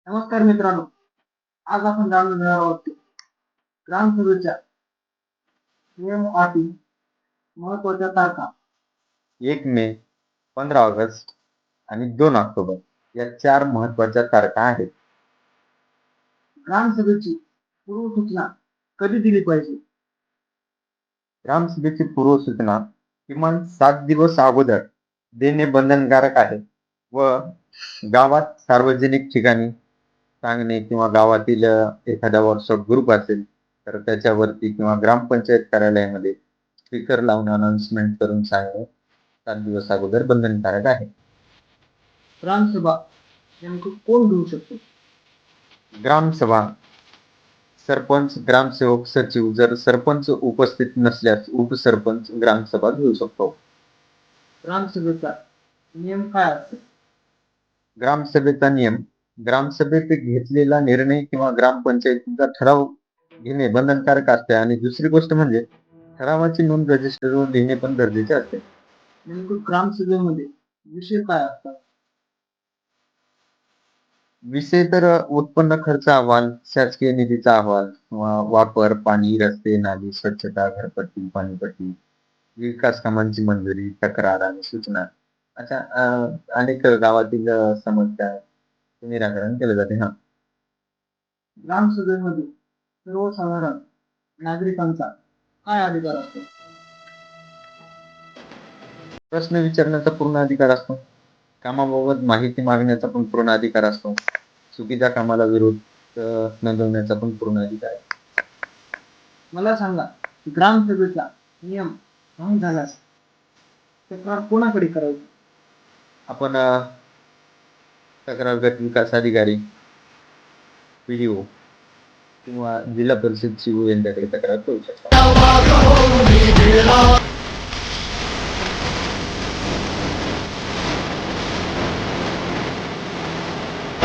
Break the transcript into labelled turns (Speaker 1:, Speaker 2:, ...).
Speaker 1: नमस्कार मित्रांनो, आज आपण जाणून घेणार आहोत ग्रामसभेच्या नियम, अटी, महत्वाच्या तारखा
Speaker 2: 1 मे, 15 ऑगस्ट आणि 2 ऑक्टोबर या 4 महत्वाच्या तारखा आहेत.
Speaker 1: ग्रामसभेची पूर्वसूचना कधी दिली पाहिजे?
Speaker 2: ग्रामसभेची पूर्वसूचना किमान 7 दिवस अगोदर देणे बंधनकारक आहे व गावात सार्वजनिक ठिकाणी सांगणे किंवा गावातील एखादा व्हॉट्सअप ग्रुप असेल तर त्याच्यावरती किंवा ग्रामपंचायत कार्यालयामध्ये स्पीकर लावून अनाउन्समेंट करून सांगणे 7 दिवस अगोदर बंधनकारक आहे.
Speaker 1: ग्रामसभा नेमकं कोण घेऊ शकतो?
Speaker 2: ग्रामसभा सरपंच, ग्रामसेवक, सचिव. जर सरपंच उपस्थित नसल्यास उपसरपंच ग्रामसभा घेऊ शकतो.
Speaker 1: ग्रामसभेचा नियम काय असतो?
Speaker 2: ग्रामसभेचा नियम ग्रामसभेत घेतलेला निर्णय किंवा ग्रामपंचायतीचा ठराव घेणे बंधनकारक असते आणि दुसरी गोष्ट म्हणजे ठरावाची नोंद रजिस्टरवर लिहिणे पण गरजेचे असते.
Speaker 1: नेमकं ग्रामसभेमध्ये विषय काय असतात?
Speaker 2: विषय तर उत्पन्न खर्च अहवाल, शासकीय निधीचा अहवाल, वापर, पाणी, रस्ते, नाली, स्वच्छता, घरपट्टी, पाणीपट्टी, विकास कामांची मंजुरी, तक्रार आणि सूचना अशा अनेक गावातील समस्या निराकरण केले जाते.
Speaker 1: ग्रामसभेमध्ये सर्वसाधारण नागरिकांचा काय अधिकार असतो?
Speaker 2: प्रश्न विचारण्याचा पूर्ण अधिकार असतो. कामाबाबत माहिती मागण्याचा पण पूर्ण अधिकार असतो. चुकीच्या कामाला विरोध नोंदवण्याचा पण पूर्ण अधिकार आहे.
Speaker 1: मला सांगा, ग्रामसभेचा नियम भंग झाल्यास तक्रार कोणाकडे करायची?
Speaker 2: आपण तक्रार गट विकास अधिकारी, PDO किंवा जिल्हा परिषद CO यांच्याकडे तक्रार करू शकतो.